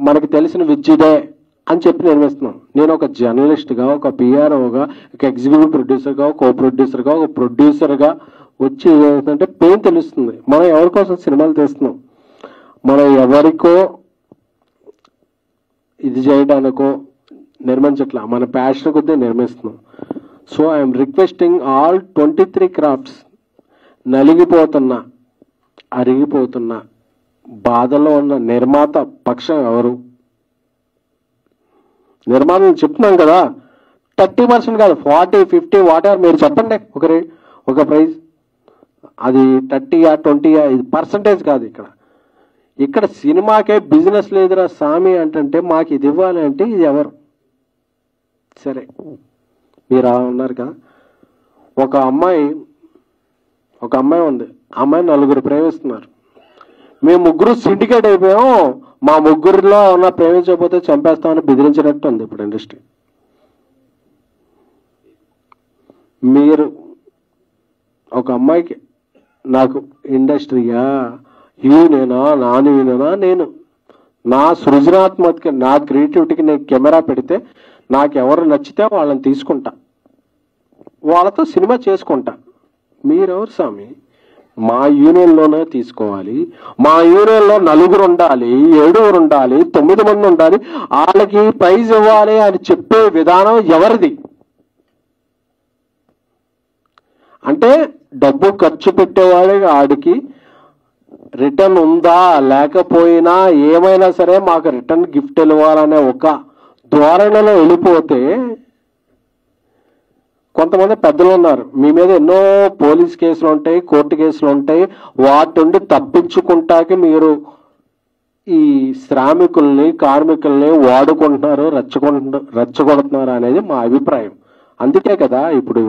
మనకి తెలిసిన విద్యుదే అని చెప్పి నిర్మిస్తున్నాం. నేను ఒక జర్నలిస్ట్గా, ఒక పిఆర్ఓగా, ఒక ఎగ్జిక్యూటివ్ ప్రొడ్యూసర్గా, ఒక కో ప్రొడ్యూసర్గా, ఒక ప్రొడ్యూసర్గా వచ్చి ఏమవుతుందంటే పెయిన్ తెలుస్తుంది. మనం ఎవరి కోసం సినిమాలు తీస్తున్నాం, మనం ఎవరికో ఇది చేయడానికో నిర్మించట్లా, మన ప్యాషన్ కొద్దీ నిర్మిస్తున్నాం. So I'm requesting all 23 crafts నలిగిపోతున్న, అరిగిపోతున్న, బాధలో ఉన్న నిర్మాత పక్షం ఎవరు? నిర్మాణం చెప్తున్నాం కదా, 30% కాదు, 40, 50 వాటెవర్ మీరు చెప్పండి ఒక ప్రైజ్. అది 30 20 ఇది పర్సంటేజ్ కాదు. ఇక్కడ సినిమాకే బిజినెస్ లేదురా సామి అంటే మాకు ఇది ఇవ్వాలి అంటే ఇది ఎవరు? సరే మీరు ఉన్నారు కదా, ఒక అమ్మాయి ఉంది, అమ్మాయి 4 ప్రేమిస్తున్నారు, మేము 3 సిండికేట్ అయిపోయాం, మా 3లో ఉన్న ప్రేమించకపోతే చంపేస్తామని బెదిరించినట్టు ఉంది ఇప్పుడు ఇండస్ట్రీ. మీరు ఒక అమ్మాయికి నాకు ఇండస్ట్రీయా, యూనేనా, నాన్ యూనేనా, నేను నా సృజనాత్మక, నా క్రియేటివిటీకి నేను కెమెరా పెడితే నాకు ఎవరు నచ్చితే వాళ్ళని తీసుకుంటా, వాళ్ళతో సినిమా చేసుకుంటా. మీరెవరు స్వామి? మా యూనియన్లోనే తీసుకోవాలి, మా యూనియన్లో 4 ఉండాలి, 7 ఉండాలి, 9 మంది ఉండాలి, వాళ్ళకి ప్రైజ్ ఇవ్వాలి అని చెప్పే విధానం ఎవరిది? అంటే డబ్బు ఖర్చు పెట్టేవాడికి ఆడికి రిటర్న్ ఉందా లేకపోయినా ఏమైనా సరే మాకు రిటర్న్ గిఫ్ట్ ఇవ్వాలనే ఒక ధోరణిలో వెళ్ళిపోతే, కొంతమంది పెద్దలు ఉన్నారు, మీ మీద ఎన్నో పోలీస్ కేసులు ఉంటాయి, కోర్టు కేసులు ఉంటాయి, వాటి నుండి తప్పించుకుంటాకి మీరు ఈ శ్రామికుల్ని, కార్మికుల్ని వాడుకుంటున్నారు, రెచ్చగొడుతున్నారు అనేది మా అభిప్రాయం. అందుకే కదా ఇప్పుడు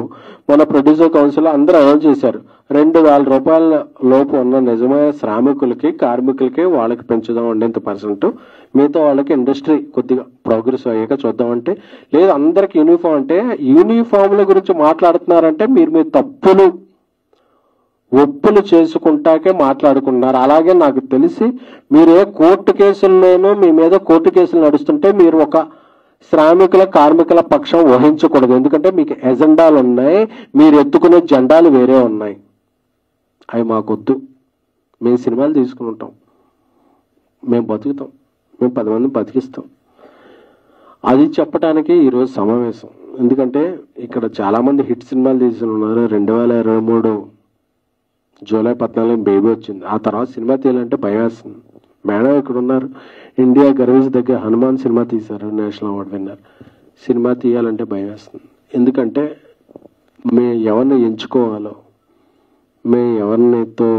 మన ప్రొడ్యూసర్ కౌన్సిల్ అందరూ అనౌన్స్ చేశారు, 2,000 రూపాయల లోపు ఉన్న నిజమైన శ్రామికులకి, కార్మికులకి వాళ్ళకి పెంచుదామండి ఇంత%, మిగతా వాళ్ళకి ఇండస్ట్రీ కొద్దిగా ప్రోగ్రెస్ అయ్యాక చూద్దామంటే, లేదు అందరికి యూనిఫామ్ అంటే, యూనిఫామ్ల గురించి మాట్లాడుతున్నారంటే మీరు మీ ఒప్పులు చేసుకుంటాకే మాట్లాడుకున్నారు. అలాగే నాకు తెలిసి మీరు ఏ కోర్టు కేసుల్లోనూ, మీ మీద కోర్టు కేసులు నడుస్తుంటే మీరు ఒక శ్రామికుల, కార్మికుల పక్షం వహించకూడదు. ఎందుకంటే మీకు ఎజెండాలు ఉన్నాయి, మీరు ఎత్తుకునే జెండాలు వేరే ఉన్నాయి. అవి మాకొద్దు. మేము సినిమాలు తీసుకుని ఉంటాం, మేము బతుకుతాం, మేము 10 మందిని బతికిస్తాం. అది చెప్పడానికి ఈరోజు సమావేశం. ఎందుకంటే ఇక్కడ చాలామంది హిట్ సినిమాలు తీసుకుని ఉన్నారు. 2023 జూలై 14 బేబీ వచ్చింది. ఆ తర్వాత సినిమా తీయాలంటే భయం వేస్తుంది. మేడం ఇక్కడ ఉన్నారు, ఇండియా గర్విస్ దగ్గర హనుమాన్ సినిమా తీశారు, నేషనల్ అవార్డు విన్నర్. సినిమా తీయాలంటే భయం వేస్తుంది. ఎందుకంటే మేము ఎవరిని ఎంచుకోవాలో, మేము ఎవరినితో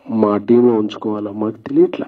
మా టీంలో ఉంచుకోవాలో మాకు తెలియట్లే.